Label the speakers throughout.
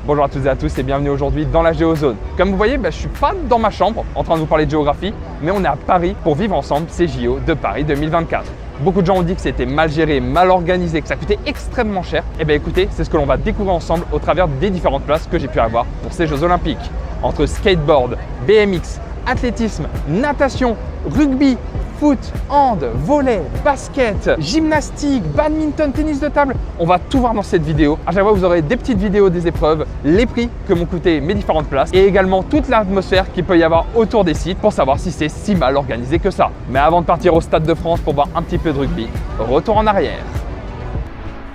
Speaker 1: Bonjour à toutes et à tous et bienvenue aujourd'hui dans la Géozone. Comme vous voyez, je ne suis pas dans ma chambre en train de vous parler de géographie, mais on est à Paris pour vivre ensemble ces JO de Paris 2024. Beaucoup de gens ont dit que c'était mal géré, mal organisé, que ça coûtait extrêmement cher. Et bien écoutez, c'est ce que l'on va découvrir ensemble au travers des différentes places que j'ai pu avoir pour ces Jeux Olympiques. Entre skateboard, BMX, athlétisme, natation, rugby, foot, hand, volley, basket, gymnastique, badminton, tennis de table. On va tout voir dans cette vidéo. À chaque fois, vous aurez des petites vidéos des épreuves, les prix que m'ont coûté mes différentes places et également toute l'atmosphère qu'il peut y avoir autour des sites pour savoir si c'est si mal organisé que ça. Mais avant de partir au Stade de France pour voir un petit peu de rugby, retour en arrière.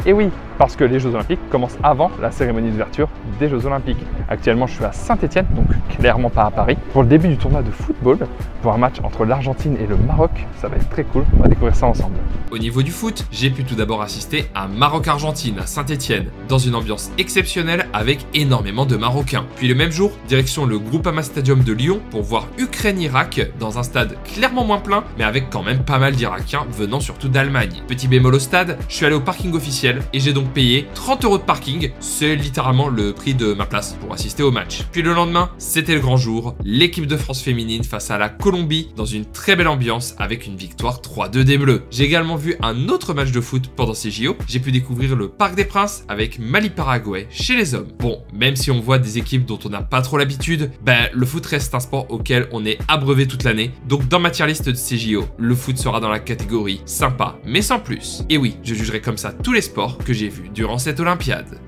Speaker 1: Et oui, parce que les Jeux Olympiques commencent avant la cérémonie d'ouverture des Jeux Olympiques. Actuellement, je suis à Saint-Étienne, donc clairement pas à Paris, pour le début du tournoi de football, pour un match entre l'Argentine et le Maroc. Ça va être très cool, on va découvrir ça ensemble.
Speaker 2: Au niveau du foot, j'ai pu tout d'abord assister à Maroc-Argentine à Saint-Étienne, dans une ambiance exceptionnelle avec énormément de Marocains. Puis le même jour, direction le Groupama Stadium de Lyon pour voir Ukraine-Irak dans un stade clairement moins plein, mais avec quand même pas mal d'Irakiens venant surtout d'Allemagne. Petit bémol au stade, je suis allé au parking officiel et j'ai donc payé 30 € de parking, c'est littéralement le prix de ma place pour assister au match. Puis le lendemain, c'était le grand jour, l'équipe de France féminine face à la Colombie dans une très belle ambiance avec une victoire 3-2 des Bleus. J'ai également vu un autre match de foot pendant ces JO, j'ai pu découvrir le Parc des Princes avec Mali-Paraguay chez les hommes. Bon, même si on voit des équipes dont on n'a pas trop l'habitude, le foot reste un sport auquel on est abreuvé toute l'année, donc dans ma tier list de ces JO, le foot sera dans la catégorie sympa mais sans plus. Et oui, je jugerai comme ça tous les sports que j'ai vus durant cette Olympiade.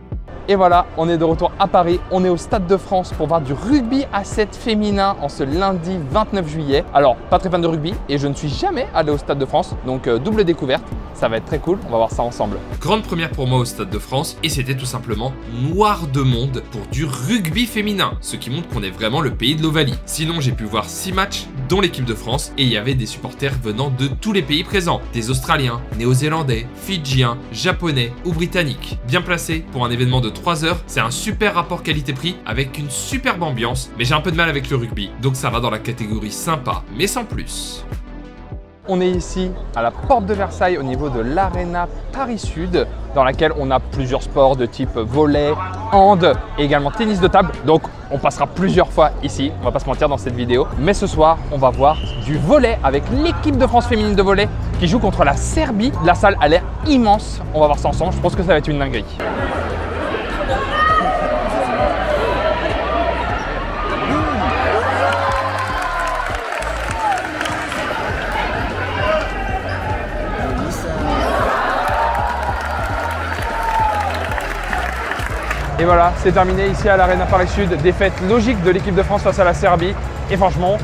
Speaker 1: Et voilà, on est de retour à Paris, on est au Stade de France pour voir du rugby à 7 féminin en ce lundi 29 juillet. Alors, pas très fan de rugby et je ne suis jamais allé au Stade de France, donc double découverte, ça va être très cool, on va voir ça ensemble.
Speaker 2: Grande première pour moi au Stade de France et c'était tout simplement noir de monde pour du rugby féminin, ce qui montre qu'on est vraiment le pays de l'Ovalie. Sinon, j'ai pu voir 6 matchs, dont l'équipe de France, et il y avait des supporters venant de tous les pays présents, des Australiens, Néo-Zélandais, Fidjiens, Japonais ou Britanniques. Bien placé pour un événement de 3 heures, c'est un super rapport qualité-prix avec une superbe ambiance, mais j'ai un peu de mal avec le rugby, donc ça va dans la catégorie sympa, mais sans plus.
Speaker 1: On est ici à la porte de Versailles au niveau de l'Arena Paris Sud, dans laquelle on a plusieurs sports de type volley, hand et également tennis de table. Donc on passera plusieurs fois ici, on va pas se mentir dans cette vidéo. Mais ce soir, on va voir du volley avec l'équipe de France féminine de volley qui joue contre la Serbie. La salle a l'air immense, on va voir ça ensemble, je pense que ça va être une dinguerie. Et voilà, c'est terminé ici à l'Arena Paris Sud, défaite logique de l'équipe de France face à la Serbie. Et franchement,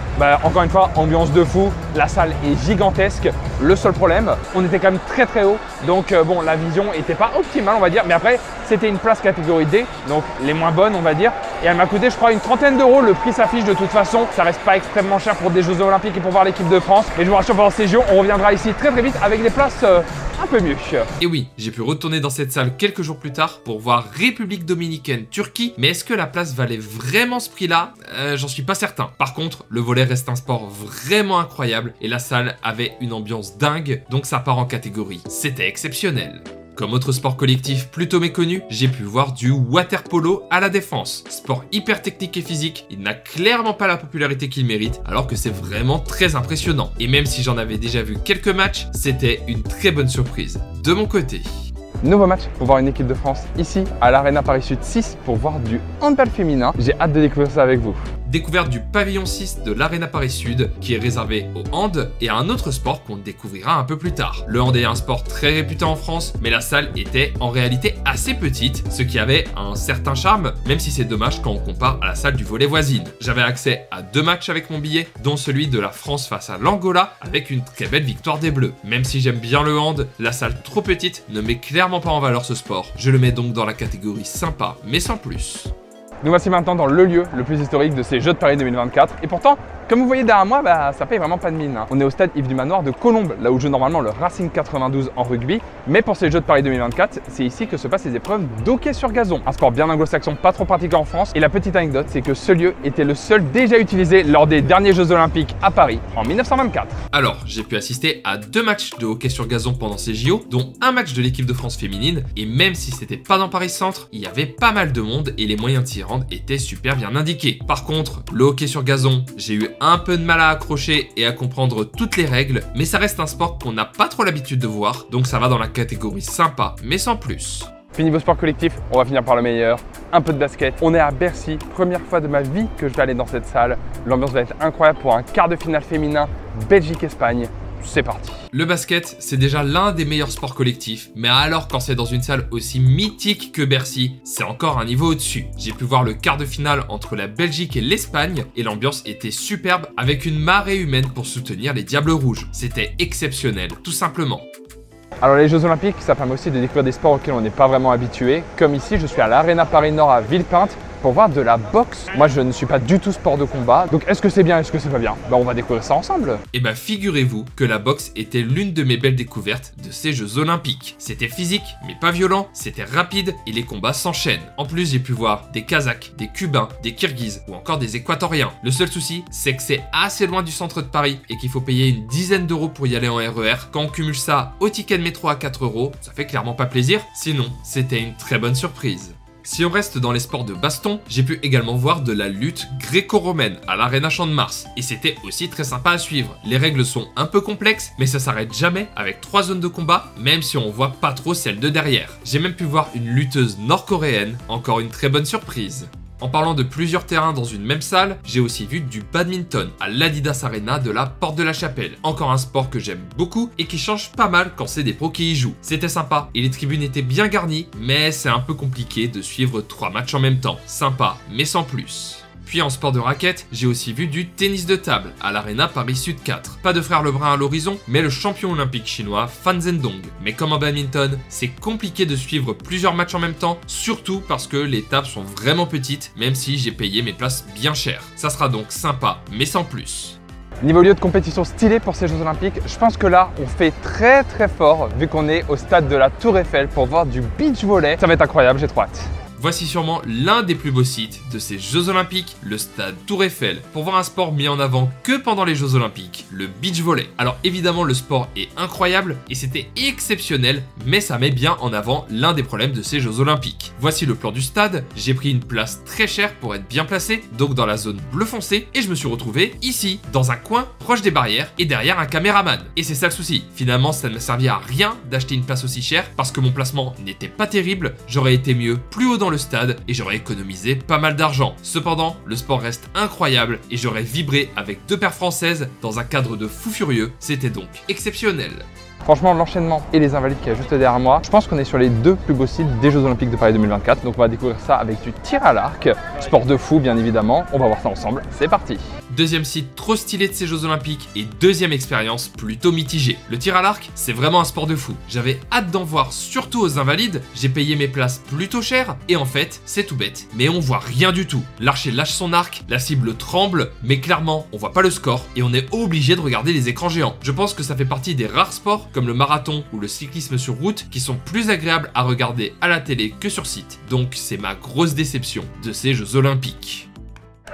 Speaker 1: encore une fois, ambiance de fou, la salle est gigantesque. Le seul problème, on était quand même très haut, donc bon, la vision n'était pas optimale on va dire, mais après c'était une place catégorie D, donc les moins bonnes on va dire, et elle m'a coûté je crois une trentaine d'euros, le prix s'affiche de toute façon, ça reste pas extrêmement cher pour des Jeux Olympiques et pour voir l'équipe de France, mais je vous rassure pendant ces Jeux, on reviendra ici très vite avec des places un peu mieux.
Speaker 2: Et oui, j'ai pu retourner dans cette salle quelques jours plus tard pour voir République Dominicaine, Turquie, mais est-ce que la place valait vraiment ce prix-là? J'en suis pas certain. Par contre, le volley reste un sport vraiment incroyable et la salle avait une ambiance dingue, donc ça part en catégorie. C'était exceptionnel. Comme autre sport collectif plutôt méconnu, j'ai pu voir du water-polo à la Défense. Sport hyper technique et physique, il n'a clairement pas la popularité qu'il mérite, alors que c'est vraiment très impressionnant. Et même si j'en avais déjà vu quelques matchs, c'était une très bonne surprise. De mon côté.
Speaker 1: Nouveau match pour voir une équipe de France ici à l'Arena Paris Sud 6 pour voir du handball féminin. J'ai hâte de découvrir ça avec vous.
Speaker 2: Découverte du pavillon 6 de l'Arena Paris Sud qui est réservé au hand et à un autre sport qu'on découvrira un peu plus tard. Le hand est un sport très réputé en France, mais la salle était en réalité assez petite, ce qui avait un certain charme, même si c'est dommage quand on compare à la salle du volley voisine. J'avais accès à 2 matchs avec mon billet, dont celui de la France face à l'Angola avec une très belle victoire des Bleus. Même si j'aime bien le hand, la salle trop petite ne met clairement pas en valeur ce sport. Je le mets donc dans la catégorie sympa, mais sans plus.
Speaker 1: Nous voici maintenant dans le lieu le plus historique de ces Jeux de Paris 2024. Et pourtant, comme vous voyez derrière moi, ça paye vraiment pas de mine. On est au stade Yves du Manoir de Colombes, là où joue normalement le Racing 92 en rugby. Mais pour ces Jeux de Paris 2024, c'est ici que se passent les épreuves d'hockey sur gazon. Un sport bien anglo-saxon, pas trop pratiqué en France. Et la petite anecdote, c'est que ce lieu était le seul déjà utilisé lors des derniers Jeux Olympiques à Paris en 1924.
Speaker 2: Alors, j'ai pu assister à 2 matchs de hockey sur gazon pendant ces JO, dont un match de l'équipe de France féminine. Et même si c'était pas dans Paris Centre, il y avait pas mal de monde et les moyens de s'y rendre étaient super bien indiqués. Par contre, le hockey sur gazon, j'ai eu un peu de mal à accrocher et à comprendre toutes les règles, mais ça reste un sport qu'on n'a pas trop l'habitude de voir, donc ça va dans la catégorie sympa, mais sans plus.
Speaker 1: Puis niveau sport collectif, on va finir par le meilleur, un peu de basket. On est à Bercy, première fois de ma vie que je vais aller dans cette salle. L'ambiance va être incroyable pour un quart de finale féminin, Belgique-Espagne. C'est parti.
Speaker 2: Le basket, c'est déjà l'un des meilleurs sports collectifs, mais alors quand c'est dans une salle aussi mythique que Bercy, c'est encore un niveau au-dessus. J'ai pu voir le quart de finale entre la Belgique et l'Espagne, et l'ambiance était superbe avec une marée humaine pour soutenir les Diables Rouges. C'était exceptionnel, tout simplement.
Speaker 1: Alors les Jeux Olympiques, ça permet aussi de découvrir des sports auxquels on n'est pas vraiment habitué. Comme ici, je suis à l'Arena Paris Nord à Villepinte pour voir de la boxe. Moi, je ne suis pas du tout sport de combat. Donc, est-ce que c'est bien, est-ce que c'est pas bien? On va découvrir ça ensemble.
Speaker 2: Et bah, figurez-vous que la boxe était l'une de mes belles découvertes de ces Jeux Olympiques. C'était physique, mais pas violent, c'était rapide et les combats s'enchaînent. En plus, j'ai pu voir des Kazakhs, des Cubains, des Kirghizes ou encore des Équatoriens. Le seul souci, c'est que c'est assez loin du centre de Paris et qu'il faut payer une dizaine d'euros pour y aller en RER. Quand on cumule ça au ticket de métro à 4 euros, ça fait clairement pas plaisir. Sinon, c'était une très bonne surprise. Si on reste dans les sports de baston, j'ai pu également voir de la lutte gréco-romaine à l'Arena Champ de Mars. Et c'était aussi très sympa à suivre. Les règles sont un peu complexes, mais ça s'arrête jamais avec 3 zones de combat, même si on voit pas trop celle de derrière. J'ai même pu voir une lutteuse nord-coréenne, encore une très bonne surprise. En parlant de plusieurs terrains dans une même salle, j'ai aussi vu du badminton à l'Adidas Arena de la Porte de la Chapelle. Encore un sport que j'aime beaucoup et qui change pas mal quand c'est des pros qui y jouent. C'était sympa et les tribunes étaient bien garnies, mais c'est un peu compliqué de suivre 3 matchs en même temps. Sympa, mais sans plus. Puis en sport de raquette, j'ai aussi vu du tennis de table à l'Arena Paris Sud 4. Pas de frère Lebrun à l'horizon, mais le champion olympique chinois Fan Zhendong. Mais comme en badminton, c'est compliqué de suivre plusieurs matchs en même temps, surtout parce que les tables sont vraiment petites, même si j'ai payé mes places bien chères. Ça sera donc sympa, mais sans plus.
Speaker 1: Niveau lieu de compétition stylé pour ces Jeux Olympiques, je pense que là, on fait très fort vu qu'on est au stade de la Tour Eiffel pour voir du beach volley. Ça va être incroyable, j'ai trop hâte.
Speaker 2: Voici sûrement l'un des plus beaux sites de ces Jeux Olympiques, le stade Tour Eiffel, pour voir un sport mis en avant que pendant les Jeux Olympiques, le beach volley. Alors évidemment le sport est incroyable et c'était exceptionnel, mais ça met bien en avant l'un des problèmes de ces Jeux Olympiques. Voici le plan du stade, j'ai pris une place très chère pour être bien placé, donc dans la zone bleu foncé, et je me suis retrouvé ici, dans un coin proche des barrières et derrière un caméraman. Et c'est ça le souci, finalement ça ne m'a servi à rien d'acheter une place aussi chère parce que mon placement n'était pas terrible, j'aurais été mieux plus haut dans le stade et j'aurais économisé pas mal d'argent. Cependant, le sport reste incroyable et j'aurais vibré avec 2 paires françaises dans un cadre de fou furieux, c'était donc exceptionnel.
Speaker 1: Franchement, l'enchaînement et les Invalides qui est juste derrière moi, je pense qu'on est sur les 2 plus beaux sites des Jeux Olympiques de Paris 2024. Donc on va découvrir ça avec du tir à l'arc, sport de fou bien évidemment. On va voir ça ensemble, c'est parti.
Speaker 2: Deuxième site trop stylé de ces Jeux Olympiques et deuxième expérience plutôt mitigée. Le tir à l'arc, c'est vraiment un sport de fou. J'avais hâte d'en voir, surtout aux Invalides. J'ai payé mes places plutôt chères et en fait, c'est tout bête. Mais on voit rien du tout. L'archer lâche son arc, la cible tremble, mais clairement, on voit pas le score et on est obligé de regarder les écrans géants. Je pense que ça fait partie des rares sports comme le marathon ou le cyclisme sur route qui sont plus agréables à regarder à la télé que sur site. Donc c'est ma grosse déception de ces Jeux Olympiques.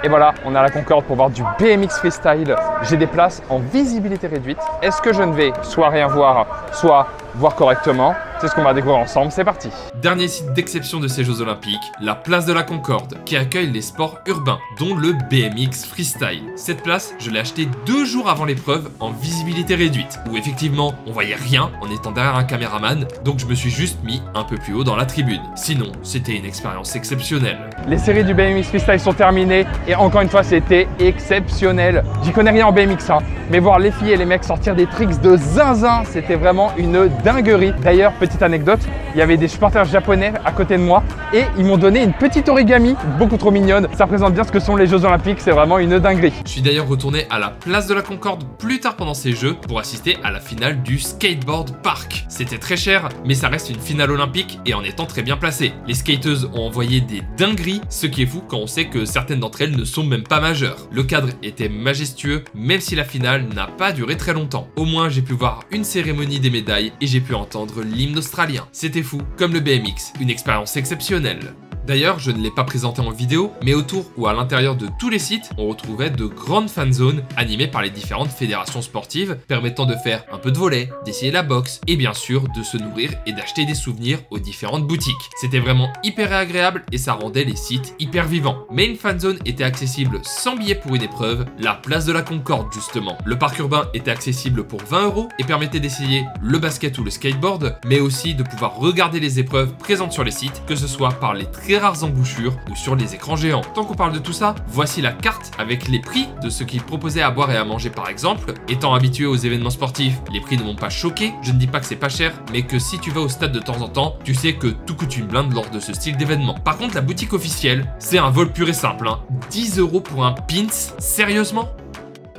Speaker 1: Et voilà, on est à la Concorde pour voir du BMX freestyle. J'ai des places en visibilité réduite. Est-ce que je ne vais soit rien voir, soit voir correctement? C'est ce qu'on va découvrir ensemble, c'est parti.
Speaker 2: Dernier site d'exception de ces Jeux Olympiques, la place de la Concorde, qui accueille les sports urbains, dont le BMX freestyle. Cette place, je l'ai achetée 2 jours avant l'épreuve en visibilité réduite, où effectivement, on voyait rien en étant derrière un caméraman, donc je me suis juste mis un peu plus haut dans la tribune. Sinon, c'était une expérience exceptionnelle.
Speaker 1: Les séries du BMX freestyle sont terminées et encore une fois, c'était exceptionnel. J'y connais rien en BMX, mais voir les filles et les mecs sortir des tricks de zinzin, c'était vraiment une dinguerie. D'ailleurs, petit petite anecdote, il y avait des supporters japonais à côté de moi et ils m'ont donné une petite origami beaucoup trop mignonne. Ça représente bien ce que sont les Jeux Olympiques, c'est vraiment une dinguerie.
Speaker 2: Je suis d'ailleurs retourné à la place de la Concorde plus tard pendant ces Jeux pour assister à la finale du Skateboard Park. C'était très cher, mais ça reste une finale olympique et en étant très bien placée. Les skateuses ont envoyé des dingueries, ce qui est fou quand on sait que certaines d'entre elles ne sont même pas majeures. Le cadre était majestueux, même si la finale n'a pas duré très longtemps. Au moins, j'ai pu voir une cérémonie des médailles et j'ai pu entendre l'hymne australien. C'était fou, comme le BMX, une expérience exceptionnelle. D'ailleurs, je ne l'ai pas présenté en vidéo, mais autour ou à l'intérieur de tous les sites, on retrouvait de grandes fan zones animées par les différentes fédérations sportives, permettant de faire un peu de volley, d'essayer la boxe et bien sûr de se nourrir et d'acheter des souvenirs aux différentes boutiques. C'était vraiment hyper agréable et ça rendait les sites hyper vivants. Mais une fan zone était accessible sans billet pour une épreuve, la place de la Concorde justement. Le parc urbain était accessible pour 20 € et permettait d'essayer le basket ou le skateboard, mais aussi de pouvoir regarder les épreuves présentes sur les sites, que ce soit par les très rares embouchures ou sur les écrans géants. Tant qu'on parle de tout ça, voici la carte avec les prix de ce qu'ils proposaient à boire et à manger par exemple. Étant habitué aux événements sportifs, les prix ne m'ont pas choqué. Je ne dis pas que c'est pas cher, mais que si tu vas au stade de temps en temps, tu sais que tout coûte une blinde lors de ce style d'événement. Par contre, la boutique officielle, c'est un vol pur et simple, hein. 10 € pour un pins, sérieusement ?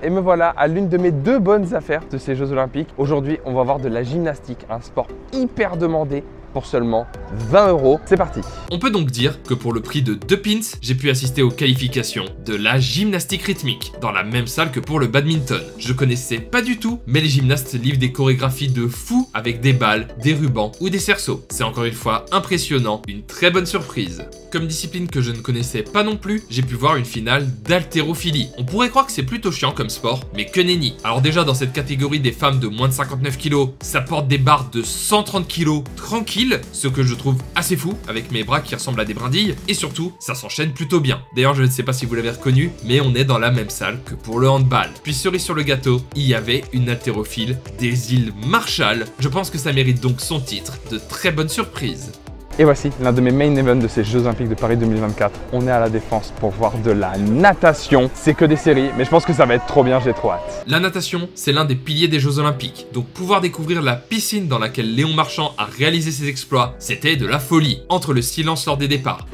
Speaker 1: Et me voilà à l'une de mes deux bonnes affaires de ces Jeux Olympiques. Aujourd'hui, on va voir de la gymnastique, un sport hyper demandé pour seulement 20 €. C'est parti.
Speaker 2: On peut donc dire que pour le prix de 2 pins, j'ai pu assister aux qualifications de la gymnastique rythmique, dans la même salle que pour le badminton. Je connaissais pas du tout, mais les gymnastes livrent des chorégraphies de fou avec des balles, des rubans ou des cerceaux. C'est encore une fois impressionnant, une très bonne surprise. Comme discipline que je ne connaissais pas non plus, j'ai pu voir une finale d'haltérophilie. On pourrait croire que c'est plutôt chiant comme sport, mais que nenni. Alors déjà dans cette catégorie des femmes de moins de 59 kg, ça porte des barres de 130 kg tranquille, ce que je trouve assez fou avec mes bras qui ressemblent à des brindilles, et surtout ça s'enchaîne plutôt bien. D'ailleurs je ne sais pas si vous l'avez reconnu, mais on est dans la même salle que pour le handball. Puis cerise sur le gâteau, il y avait une haltérophile des îles Marshall. Je pense que ça mérite donc son titre de très bonne surprise.
Speaker 1: Et voici l'un de mes main events de ces Jeux Olympiques de Paris 2024. On est à la Défense pour voir de la natation. C'est que des séries, mais je pense que ça va être trop bien, j'ai trop hâte.
Speaker 2: La natation, c'est l'un des piliers des Jeux Olympiques. Donc pouvoir découvrir la piscine dans laquelle Léon Marchand a réalisé ses exploits, c'était de la folie. Entre le silence lors des départs,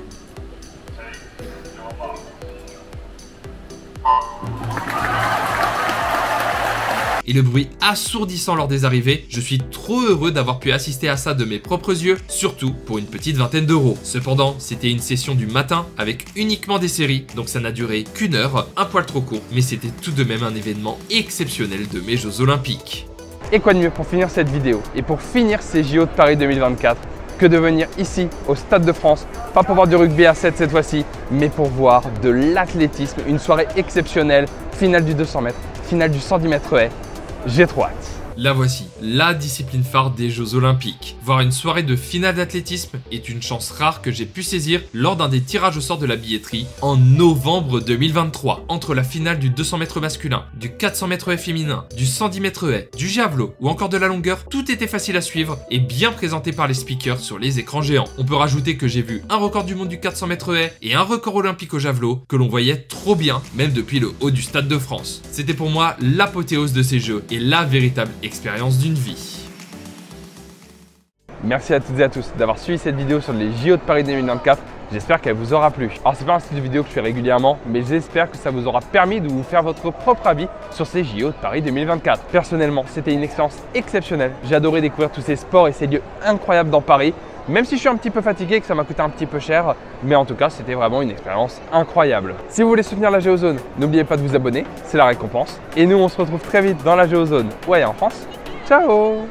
Speaker 2: et le bruit assourdissant lors des arrivées, je suis trop heureux d'avoir pu assister à ça de mes propres yeux, surtout pour une petite vingtaine d'euros. Cependant, c'était une session du matin avec uniquement des séries, donc ça n'a duré qu'1 heure, un poil trop court, mais c'était tout de même un événement exceptionnel de mes Jeux Olympiques.
Speaker 1: Et quoi de mieux pour finir cette vidéo et pour finir ces JO de Paris 2024 que de venir ici au Stade de France, pas pour voir du rugby à 7 cette fois-ci, mais pour voir de l'athlétisme, une soirée exceptionnelle, finale du 200 mètres, finale du 110 mètres haies. J'ai trop hâte.
Speaker 2: La voici, la discipline phare des Jeux Olympiques. Voir une soirée de finale d'athlétisme est une chance rare que j'ai pu saisir lors d'un des tirages au sort de la billetterie en novembre 2023. Entre la finale du 200 mètres masculin, du 400 mètres haies féminin, du 110 mètres haies, du javelot ou encore de la longueur, tout était facile à suivre et bien présenté par les speakers sur les écrans géants. On peut rajouter que j'ai vu un record du monde du 400 mètres haies et un record olympique au javelot que l'on voyait trop bien, même depuis le haut du Stade de France. C'était pour moi l'apothéose de ces Jeux et la véritable expérience d'une vie.
Speaker 1: Merci à toutes et à tous d'avoir suivi cette vidéo sur les JO de Paris 2024. J'espère qu'elle vous aura plu. Alors c'est pas un style de vidéo que je fais régulièrement, mais j'espère que ça vous aura permis de vous faire votre propre avis sur ces JO de Paris 2024. Personnellement, c'était une expérience exceptionnelle. J'ai adoré découvrir tous ces sports et ces lieux incroyables dans Paris. Même si je suis un petit peu fatigué et que ça m'a coûté un petit peu cher, mais en tout cas, c'était vraiment une expérience incroyable. Si vous voulez soutenir la Géozone, n'oubliez pas de vous abonner, c'est la récompense. Et nous, on se retrouve très vite dans la Géozone ou ailleurs en France. Ciao!